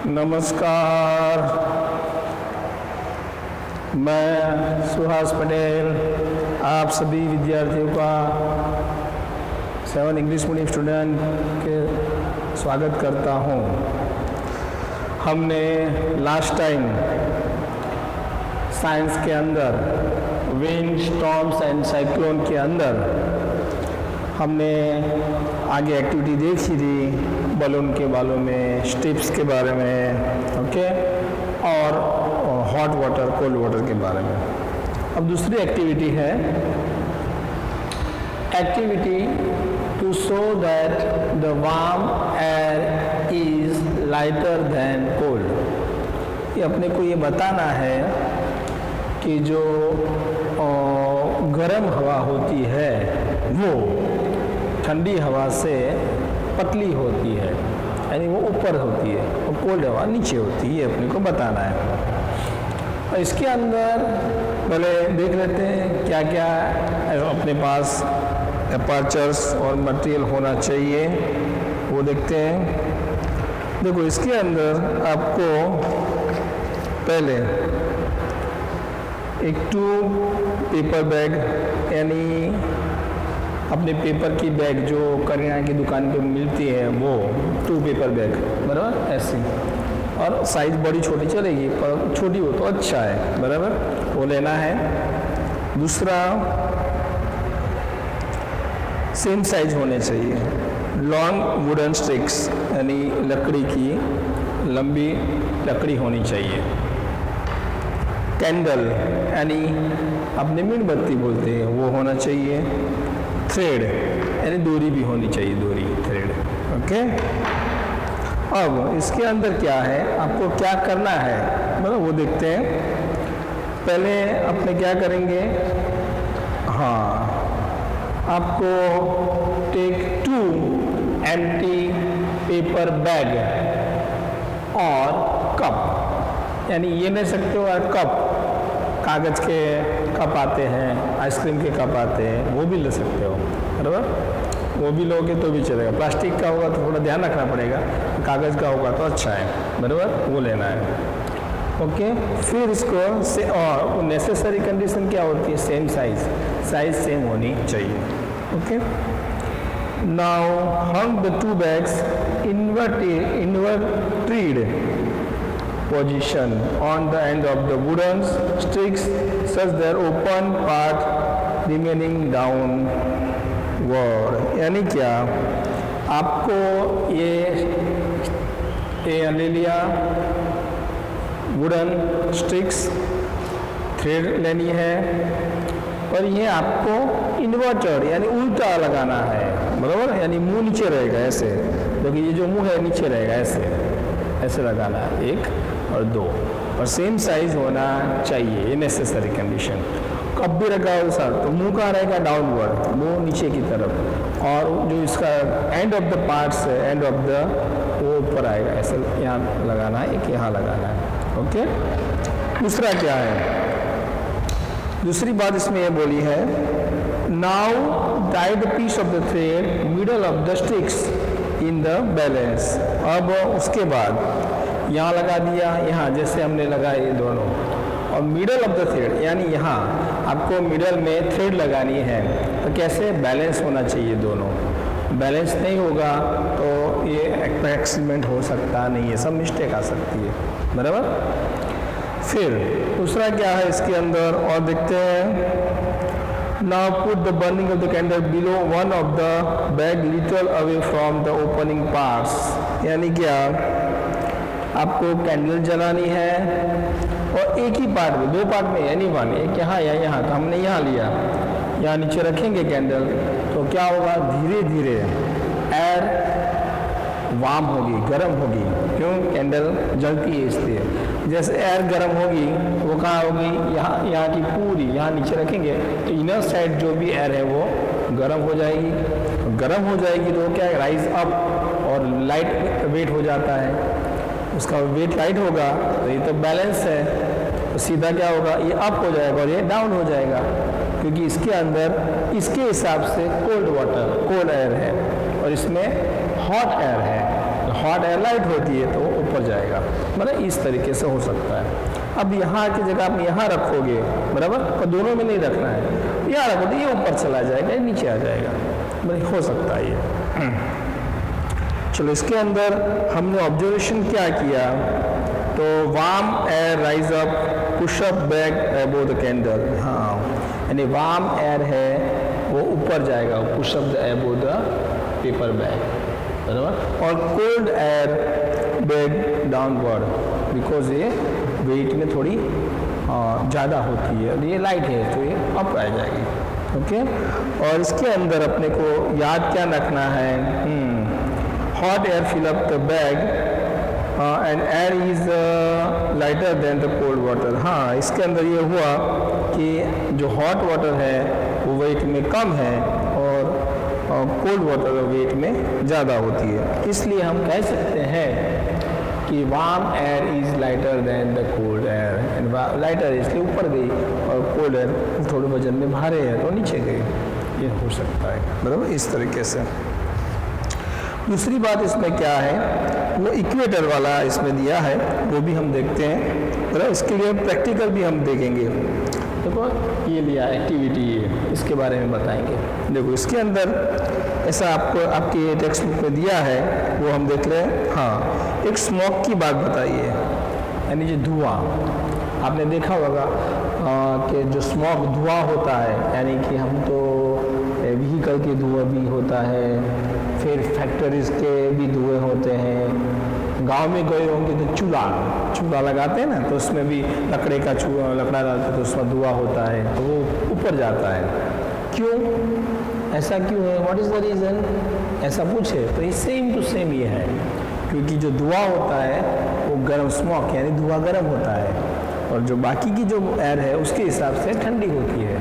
नमस्कार, मैं सुहास पटेल आप सभी विद्यार्थियों का 7 इंग्लिश मीडियम स्टूडेंट के स्वागत करता हूं। हमने लास्ट टाइम साइंस के अंदर विंड, स्टॉर्म्स एंड साइक्लोन के अंदर हमने आगे एक्टिविटी देखी थी, बलून के बालों में, स्ट्रिप्स के बारे में, ओके, और हॉट वाटर, कोल्ड वाटर के बारे में। अब दूसरी एक्टिविटी है activity to show that the warm air is lighter than cold. ये अपने को ये बताना है कि जो गर्म हवा होती है वो ठंडी हवा से पतली होती है, यानी वो ऊपर होती है और कोल्ड हवा नीचे होती है, अपने को बताना है। और इसके अंदर पहले देख लेते हैं क्या क्या अपने पास अपर्चर्स और मटेरियल होना चाहिए, वो देखते हैं। देखो इसके अंदर आपको पहले एक 2 पेपर बैग, यानी अपने पेपर की बैग जो करियाना की दुकान पे मिलती है वो 2 पेपर बैग, बराबर, ऐसी, और साइज बड़ी छोटी चलेगी पर छोटी हो तो अच्छा है, बराबर, वो लेना है। दूसरा सेम साइज होने चाहिए, लॉन्ग वुडन स्टिक्स, यानी लकड़ी की लंबी लकड़ी होनी चाहिए। कैंडल, यानी अपने मीणबत्ती बोलते हैं, वो होना चाहिए। थ्रेड, यानी डोरी भी होनी चाहिए, डोरी, थ्रेड, ओके। अब इसके अंदर क्या है, आपको क्या करना है, मतलब वो देखते हैं। पहले अपने क्या करेंगे, हाँ, आपको टेक 2 एम्प्टी पेपर बैग और कप, यानी ये ले सकते हो, कप, कागज़ के कप आते हैं, आइसक्रीम के कप आते हैं, वो भी ले सकते हो, बराबर, वो भी लोगे तो भी चलेगा। प्लास्टिक का होगा तो थोड़ा ध्यान रखना पड़ेगा, कागज़ का होगा तो अच्छा है, बराबर, वो लेना है, ओके। फिर इसको से और नेसेसरी कंडीशन क्या होती है, सेम साइज सेम होनी चाहिए, okay. Now hung the 2 bags inverted position on the end of the wooden sticks such their open part remaining downward। यानी क्या, आपको ये ले लिया वुडन स्टिक्स, थ्रेड लेनी है, और ये आपको इन्वर्टेड यानी उल्टा लगाना है, बराबर, यानी मुंह नीचे रहेगा ऐसे, क्योंकि ये जो मुंह है नीचे रहेगा, ऐसे लगाना है, 1 और 2, और सेम साइज होना चाहिए, ये नेसेसरी कंडीशन। कब भी रखा हो सर तो मुंह का रहेगा डाउनवर्ड, मुंह नीचे की तरफ, और जो इसका एंड ऑफ द पार्ट्स है, एंड ऑफ द, वो ऊपर आएगा, ऐसे यहाँ लगाना है, एक यहाँ लगाना है, ओके। दूसरा क्या है, दूसरी बात इसमें ये बोली है, now tie the piece of the thread middle of the sticks in the balance. अब उसके बाद यहाँ लगा दिया, यहाँ जैसे हमने लगाए ये दोनों, और मिडल ऑफ द थ्रेड, यानी यहाँ आपको मिडल में थ्रेड लगानी है, तो कैसे, बैलेंस होना चाहिए दोनों, बैलेंस नहीं होगा तो ये एक्सपेरिमेंट हो सकता नहीं है, सब मिस्टेक आ सकती है, बराबर। फिर दूसरा क्या है इसके अंदर, और देखते हैं। Now put the burning of the candle below one of the bag little away from the opening parts। यानी क्या, आपको कैंडल जलानी है और एक ही पार्ट में, 2 पार्ट में, यानी 1, एक यहाँ या यहाँ, तो हमने यहाँ लिया, यहाँ नीचे रखेंगे कैंडल, तो क्या होगा, धीरे धीरे एयर वार्म होगी, गर्म होगी, क्यों, कैंडल जलती है इसलिए। जैसे एयर गर्म होगी वो कहाँ होगी, यहाँ की पूरी, यहाँ नीचे रखेंगे तो इनर साइड जो भी एयर है वो गर्म हो जाएगी, गर्म हो जाएगी तो क्या है, राइज अप, और लाइट वेट हो जाता है, उसका वेट लाइट होगा तो ये तो बैलेंस है, तो सीधा क्या होगा, ये अप हो जाएगा और ये डाउन हो जाएगा, क्योंकि इसके अंदर इसके हिसाब से कोल्ड वाटर, कोल्ड एयर है, और इसमें हॉट एयर है। हॉट एयर लाइट होती है तो वो ऊपर जाएगा, मतलब इस तरीके से हो सकता है। अब यहाँ की जगह आप यहाँ रखोगे, बराबर, और दोनों में नहीं रखना है, यहाँ रखो तो ये ऊपर चला जाएगा, ये नीचे आ जाएगा, मतलब हो सकता है ये। चलो इसके अंदर हमने ऑब्जर्वेशन क्या किया, तो warm air rise up push up back above the candle. हाँ, यानी वार्म एयर है वो ऊपर जाएगा, push up above the paper bag, बराबर, और cold air bag downward, because ये वेट में थोड़ी ज़्यादा होती है और ये लाइट है तो ये अप आ जाएगी। ओके, और इसके अंदर अपने को याद क्या रखना है, hot air fill up the bag and air is lighter than the cold water. हाँ, इसके अंदर ये हुआ कि जो हॉट वाटर है वो वेट में कम है और कोल्ड वाटर वेट में ज़्यादा होती है, इसलिए हम कह सकते हैं कि warm air is lighter than the cold air. Lighter इसलिए ऊपर गई और कोल्ड एयर थोड़े वजन में भारे है तो नीचे गई, ये हो सकता है, बराबर, इस तरीके से। दूसरी बात इसमें क्या है, वो इक्वेटर वाला इसमें दिया है, वो भी हम देखते हैं, बराबर, इसके लिए प्रैक्टिकल भी हम देखेंगे। देखो ये लिया एक्टिविटी, ये इसके बारे में बताएंगे। देखो इसके अंदर ऐसा आपको आपके टेक्स्ट बुक में दिया है, वो हम देख रहे हैं। हाँ, एक स्मोक की बात बताइए, यानी जो धुआं, आपने देखा होगा कि जो स्मोक धुआं होता है, यानी कि हम तो व्हीकल के धुआं भी होता है, फिर फैक्ट्रीज के भी धुएँ होते हैं, गांव में गए होंगे तो चूल्हा लगाते हैं ना, तो उसमें भी लकड़े का लकड़ा डालते हैं तो उसमें धुआं होता है, तो वो ऊपर जाता है। क्यों, ऐसा क्यों है, व्हाट इज़ द रीज़न, ऐसा पूछे तो ये सेम टू सेम ये है, क्योंकि जो धुआं होता है वो गर्म, स्मोक यानी धुआं गर्म होता है, और जो बाकी की जो एयर है उसके हिसाब से ठंडी होती है,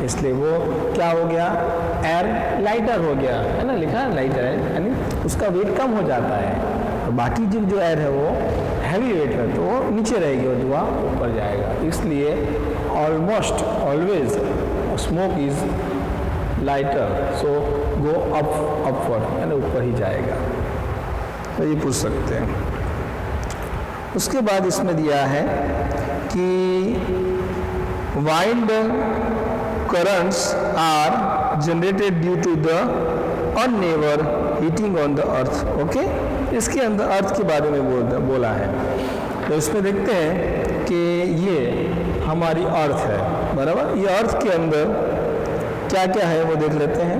इसलिए वो क्या हो गया, एयर लाइटर हो गया, है ना, लिखा है लाइटर है, यानी उसका वेट कम हो जाता है, और बाकी जो एयर है वो हैवी वेट है तो वो नीचे रहेगी और धुआं ऊपर जाएगा। इसलिए almost always smoke is lighter, so go upward, यानी ऊपर ही जाएगा, तो ये पूछ सकते हैं। उसके बाद इसमें दिया है कि wind currents are generated due to the uneven heating on the earth. Okay, इसके अंदर अर्थ के बारे में बोला है, तो इसमें देखते हैं कि ये हमारी अर्थ है, बराबर, ये अर्थ के अंदर क्या क्या है वो देख लेते हैं।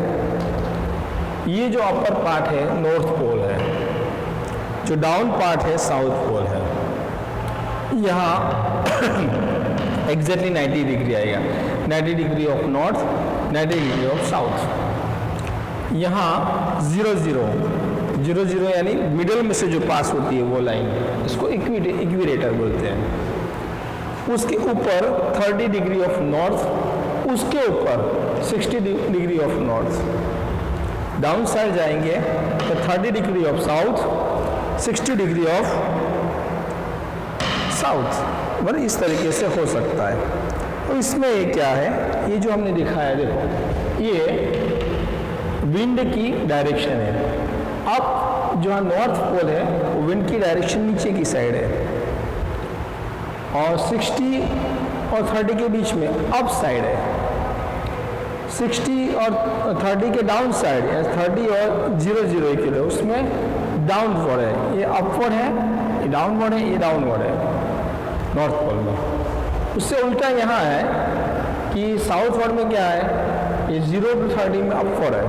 ये जो अपर पार्ट है नॉर्थ पोल है, जो डाउन पार्ट है साउथ पोल है, यहाँ एग्जैक्टली 90 डिग्री आएगा, 90 degree of north, 90 degree of south. यहाँ 0 यानी मिडल में से जो पास होती है वो लाइन, इसको इक्विलेटर बोलते हैं। उसके ऊपर 30 डिग्री ऑफ नॉर्थ, उसके ऊपर 60 degree of north. Down side जाएंगे तो 30 degree of south, 60 degree of south, मतलब इस तरीके से हो सकता है। तो इसमें ये क्या है, ये जो हमने दिखाया, देखो ये विंड की डायरेक्शन है। अब जो नॉर्थ पोल है वो विंड की डायरेक्शन नीचे की साइड है, और 60 और 30 के बीच में अप साइड है। 60 और 30 के डाउन साइड, 30 और 0 के लिए उसमें डाउनवर्ड है, ये अपवर्ड है, ये डाउनवर्ड है, ये डाउनवर्ड है नॉर्थ पोल में। उससे उल्टा यहाँ है कि साउथ वर्ड में क्या है, ये 0 to 30 में अपवर्ड है,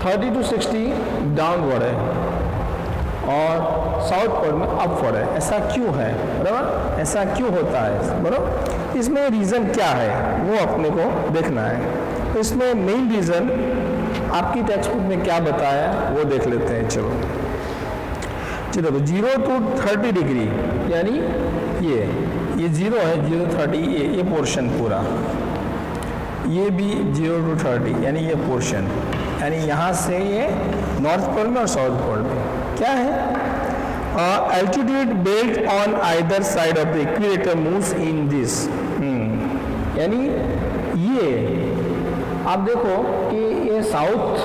30 to 60 डाउनवर्ड है, और साउथ पोल में अपवर्ड है। ऐसा क्यों है, बराबर, ऐसा क्यों होता है, बराबर, इसमें रीज़न क्या है वो अपने को देखना है। तो इसमें मेन रीज़न आपकी टेक्स्ट बुक में क्या बताया वो देख लेते हैं। चलो तो 0 to 30 डिग्री, यानी ये 0 है, 0 30, ये पोर्शन पूरा, ये भी 0 to 30 यानी ये पोर्शन, यानी यहाँ से ये नॉर्थ पोल में और साउथ पोल में क्या है, altitude belt on either side of the equator moves in this, यानी ये आप देखो कि ये साउथ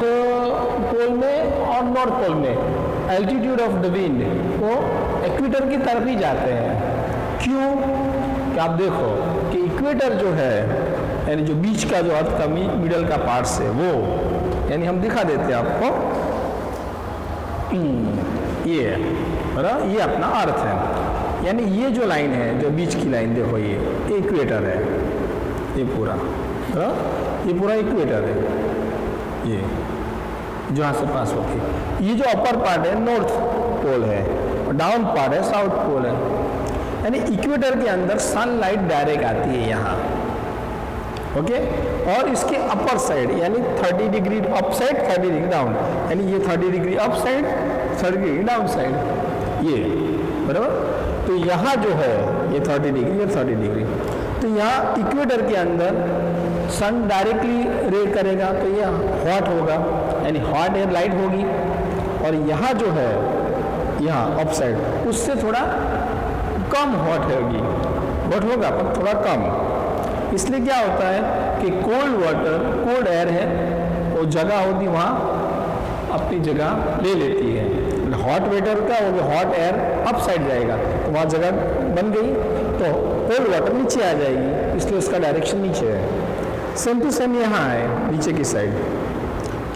पोल में और नॉर्थ पोल में एल्टीट्यूड ऑफ द विंड वो इक्वेटर की तरफ ही जाते हैं। क्यों? कि आप देखो कि इक्वेटर जो है यानी जो बीच का जो अर्थ का मिडल का पार्ट है वो यानी हम दिखा देते हैं आपको, ये बराबर, ये अपना अर्थ है। यानी ये जो लाइन है जो बीच की लाइन देखो ये इक्वेटर है, ये पूरा ये पूरा इक्वेटर है, ये जहाँ से पास होती है। ये जो अपर पार्ट है नॉर्थ पोल है और डाउन पार्ट है साउथ पोल है। यानी इक्वेटर के अंदर सनलाइट डायरेक्ट आती है यहाँ, ओके। और इसके अपर साइड यानी 30 degree up side 30 degree down, यानी ये 30 degree up side 30 degree down side, ये बराबर। तो यहाँ जो है ये 30 डिग्री ये 30 डिग्री, तो यहाँ इक्वेटर के अंदर सन डायरेक्टली रे करेगा तो ये हॉट होगा यानी हॉट एयर लाइट होगी। और यहाँ जो है यहाँ अप साइड उससे थोड़ा कम हॉट होगी, हॉट होगा पर थोड़ा कम। इसलिए क्या होता है कि कोल्ड वाटर कोल्ड एयर है वो जगह होती वहाँ अपनी जगह ले लेती है। हॉट वाटर का वो हॉट एयर अप साइड जाएगा तो वहाँ जगह बन गई तो कोल्ड वाटर नीचे आ जाएगी, इसलिए उसका डायरेक्शन नीचे है। सेम टू सेम यहाँ है नीचे की साइड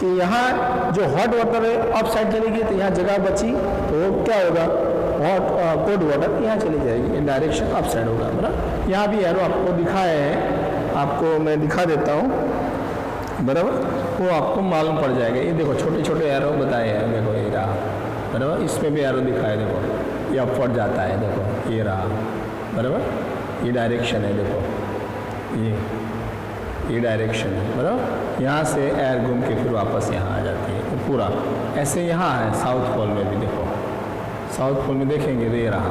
कि यहाँ जो हॉट वाटर है अप साइड चलेगी तो यहाँ जगह बची तो वो क्या होगा हॉट कोल्ड वाटर यहाँ चली जाएगी, डायरेक्शन अप साइड होगा बराबर। यहाँ भी एरो आपको दिखाया है, आपको मैं दिखा देता हूँ बराबर, वो आपको मालूम पड़ जाएगा। ये देखो छोटे छोटे एरो बताए हैं, देखो ये रहा बराबर, इसमें भी एरो दिखाया देखो ये अपवर्ड जाता है, देखो ये रहा बराबर, ये डायरेक्शन है देखो, ये डायरेक्शन है बराबर। यहाँ से एयर घूम के फिर वापस यहाँ आ जाती है तो पूरा ऐसे यहाँ है। साउथ पोल में भी देखो, साउथ पोल में देखेंगे तो ये रहा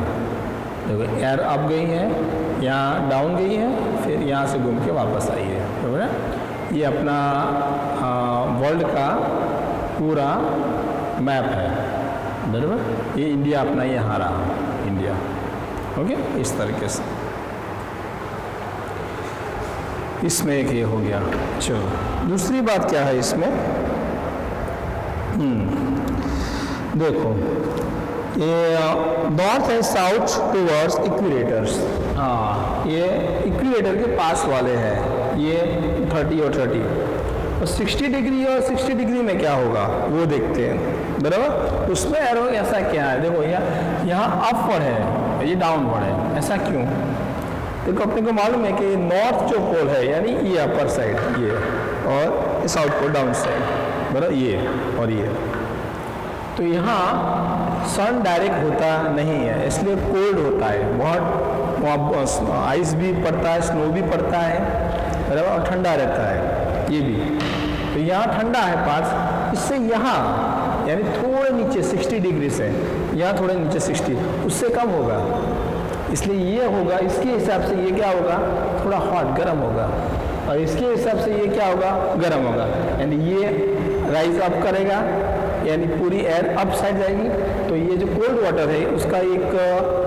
देखो एयर अप गई है यहाँ डाउन गई है फिर यहाँ से घूम के वापस आई है बराबर। ये अपना वर्ल्ड का पूरा मैप है बराबर। ये इंडिया अपना यहाँ रहा इंडिया, ओके। इस तरीके से इसमें एक ये हो गया। चलो दूसरी बात क्या है इसमें, देखो ये north and south towards equators, हाँ ये इक्वेटर के पास वाले हैं, ये 30 और 30 और 60 डिग्री और 60 डिग्री में क्या होगा वो देखते हैं बराबर। उसमें एरो ऐसा क्या है देखो यहाँ अपवर्ड है ये डाउनवर्ड है, ऐसा क्यों? देखो अपने को मालूम है कि नॉर्थ जो पोल है यानी ये अपर साइड ये और साउथ पोल डाउन साइड बराबर, ये और ये। तो यहाँ सन डायरेक्ट होता नहीं है इसलिए कोल्ड होता है बहुत, वहाँ आइस भी पड़ता है स्नो भी पड़ता है बराबर और ठंडा रहता है ये भी। तो यहाँ ठंडा है पास, इससे यहाँ यानी थोड़े नीचे 60 डिग्री से यहाँ थोड़े नीचे 60 उससे कम होगा, इसलिए ये होगा। इसके हिसाब से ये क्या होगा थोड़ा हॉट गर्म होगा और इसके हिसाब से ये क्या होगा गर्म होगा। यानी ये राइज अप करेगा यानी पूरी एयर अप साइड जाएगी तो ये जो कोल्ड वाटर है उसका एक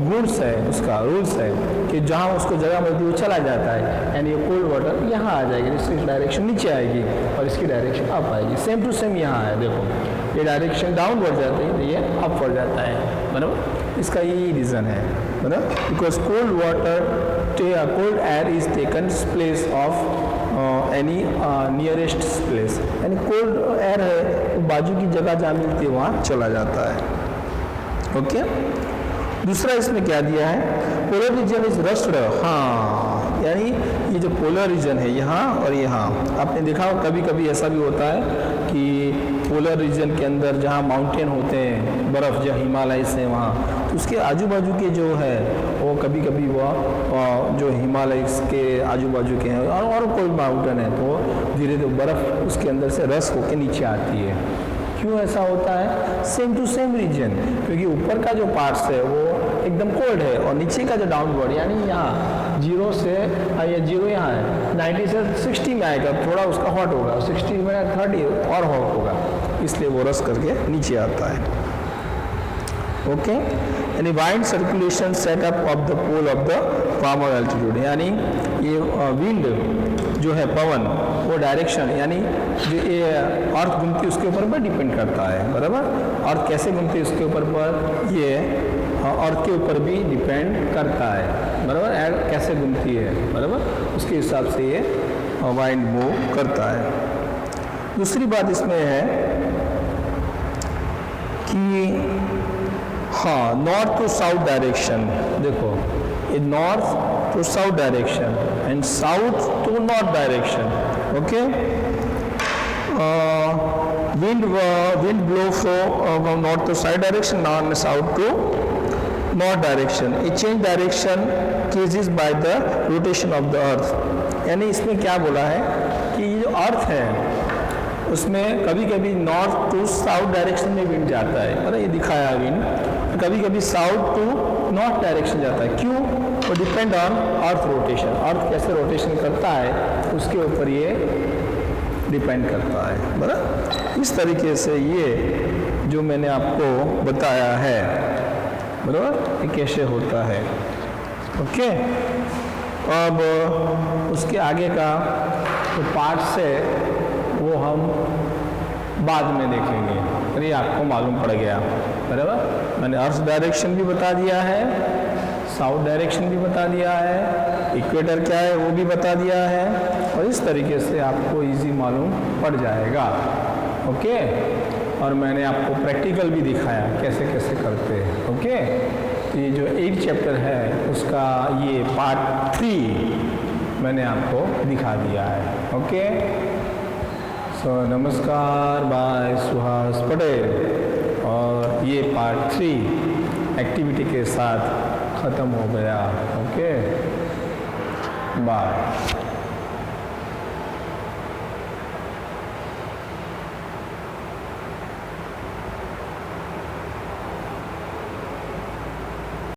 रूल्स है, उसका रूल्स है कि जहाँ उसको जगह मिलती है वो चला जाता है यानी ये कोल्ड वाटर यहाँ आ जाएगी, इसकी डायरेक्शन नीचे आएगी और इसकी डायरेक्शन अप आएगी। सेम टू सेम यहाँ है देखो ये डायरेक्शन डाउन बढ़ जाती है तो ये अप बढ़ जाता है बराबर। इसका यही रीज़न है बराबर, because cold water cold air is taken place of any nearest place, यानी कोल्ड एयर है तो बाजू की जगह जहाँ मिलती है वहाँ चला जाता है, ओके। दूसरा इसमें क्या दिया है पोलर रीजन इज रस्ड, हाँ यानी ये जो पोलर रीजन है यहाँ और यहाँ आपने देखा हो कभी कभी ऐसा भी होता है कि पोलर रीजन के अंदर जहाँ माउंटेन होते हैं बर्फ़ जो हिमालय से वहाँ तो उसके आजू बाजू के जो है वो कभी कभी वो जो हिमालय के आजू बाजू के हैं और कोई माउंटेन है तो धीरे धीरे बर्फ़ उसके अंदर से रस होकर नीचे आती है। क्यों ऐसा होता है? सेम टू सेम रीजन, क्योंकि ऊपर का जो पार्ट्स है वो एकदम कोल्ड है और नीचे का जो डाउनवर्ड यानी यहाँ 0 से ये 0 यहाँ है 90 से 60 में आएगा थोड़ा उसका हॉट होगा, 60 में 30 और हॉट होगा, इसलिए वो रस करके नीचे आता है, ओके। यानी wide circulation setup of the pole of the warmer altitude, यानी ये विंड जो है पवन, वो डायरेक्शन यानी जो ये अर्थ घूमती है उसके ऊपर पर डिपेंड करता है, बराबर। अर्थ कैसे घूमती है उसके ऊपर पर ये अर्थ के ऊपर भी डिपेंड करता है, बराबर। कैसे घूमती है, बराबर, उसके हिसाब से ये वाइंड मूव करता है। दूसरी बात इसमें है कि हाँ, नॉर्थ टू साउथ डायरेक्शन, देखो ये north to south direction and south to north direction, okay. Wind blow from north to south direction, north south to north direction. ये change direction causes by the rotation of the earth. यानी इसमें क्या बोला है कि ये जो अर्थ है उसमें कभी कभी नॉर्थ टू साउथ डायरेक्शन में विंड जाता है, मतलब ये दिखाया विंड, कभी कभी साउथ टू नॉर्थ डायरेक्शन जाता है। क्यों? वो डिपेंड ऑन अर्थ रोटेशन, अर्थ कैसे रोटेशन करता है उसके ऊपर ये डिपेंड करता है, बराबर। इस तरीके से ये जो मैंने आपको बताया है, बराबर, ये कैसे होता है, ओके। अब उसके आगे का जो पार्ट है वो हम बाद में देखेंगे, और ये आपको मालूम पड़ गया, बराबर। मैंने अर्थ डायरेक्शन भी बता दिया है, साउथ डायरेक्शन भी बता दिया है, इक्वेटर क्या है वो भी बता दिया है, और इस तरीके से आपको इजी मालूम पड़ जाएगा, ओके। और मैंने आपको प्रैक्टिकल भी दिखाया कैसे कैसे करते हैं, ओके। तो ये जो 8 चैप्टर है उसका ये पार्ट 3 मैंने आपको दिखा दिया है, ओके। सो नमस्कार, बाय, सुहास पटेल। और ये पार्ट 3 एक्टिविटी के साथ ख़त्म हो गया, ओके, बाय।